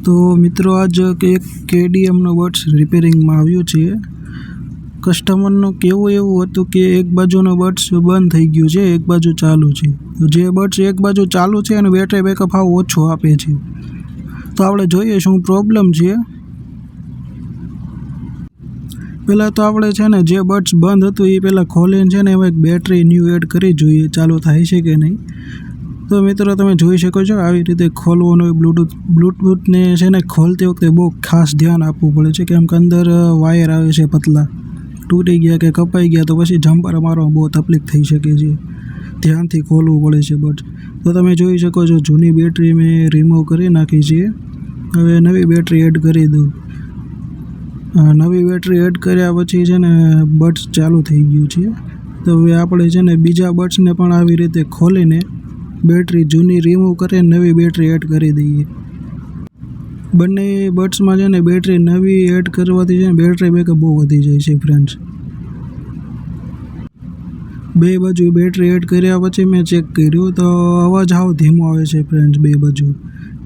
તો મિત્રો આજ એક કેડીએમનો બર્ડ્સ રિપેરિંગમાં આવ્યું છે। કસ્ટમરનું કહેવું એવું હતું કે એક બાજુનો બર્ડ્સ બંધ થઈ ગયું છે, એક બાજુ ચાલુ છે। તો જે બર્ડ્સ એક બાજુ ચાલુ છે અને બેટરી બેકઅપ હાવ ઓછો આપે છે। તો આપણે જોઈએ શું પ્રોબ્લેમ છે। પહેલાં તો આપણે છે ને જે બર્ડ્સ બંધ હતું એ પહેલાં ખોલીને છે ને એમાં એક બેટરી ન્યૂ એડ કરી જોઈએ ચાલુ થાય છે કે નહીં। તો મિત્રો તમે જોઈ શકો છો આવી રીતે ખોલવાનું હોય બ્લૂટૂથને છે ને ખોલતી વખતે બહુ ખાસ ધ્યાન આપવું પડે છે, કેમ કે અંદર વાયર આવે છે પતલા, તૂટી ગયા કે કપાઈ ગયા તો પછી જમ્પર મારવામાં બહુ તકલીફ થઈ શકે છે। ધ્યાનથી ખોલવું પડે છે બટ તો તમે જોઈ શકો છો જૂની બેટરી મેં રિમૂવ કરી નાખી છે। હવે નવી બેટરી એડ કરી દઉં। નવી બેટરી એડ કર્યા પછી છે ને બર્ડ્સ ચાલુ થઈ ગયું છે। તો હવે આપણે છે ને બીજા બર્ડ્સને પણ આવી રીતે ખોલીને બેટરી જૂની રિમૂવ કરીને નવી બેટરી એડ કરી દઈએ। બંને બર્ડ્સમાં છે ને બેટરી નવી એડ કરવાથી છે ને બેટરી બેકઅપ બહુ વધી જાય છે ફ્રેન્ડ્સ। બે બાજુ બેટરી એડ કર્યા પછી મેં ચેક કર્યું તો અવાજ હાવ ધીમો આવે છે ફ્રેન્ડ્સ બે બાજુ।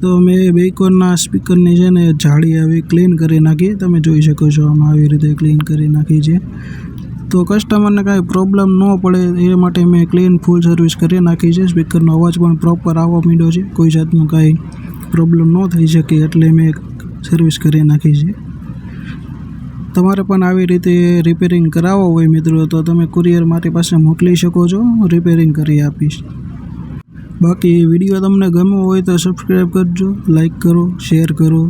તો મેં બેકોરના સ્પીકરની છે ને જાળી આવી ક્લીન કરી નાખી, તમે જોઈ શકો છો આમાં આવી રીતે ક્લીન કરી નાખી છે। તો કસ્ટમરને કાંઈ પ્રોબ્લેમ ન પડે એ માટે મેં ક્લીન ફૂલ સર્વિસ કરી નાખી છે। સ્પીકરનો અવાજ પણ પ્રોપર આવવા માંડ્યો છે, કોઈ જાતનું કાંઈ પ્રોબ્લેમ ન થઈ શકે એટલે મેં સર્વિસ કરી નાખી છે। તમારે પણ આવી રીતે રિપેરિંગ કરાવવો હોય મિત્રો તો તમે કુરિયર મારી પાસે મોકલી શકો છો, રિપેરિંગ કરી આપીશ। બાકી વિડીયો તમને ગમ્યો હોય તો સબસ્ક્રાઈબ કરજો, લાઈક કરો, શેર કરો।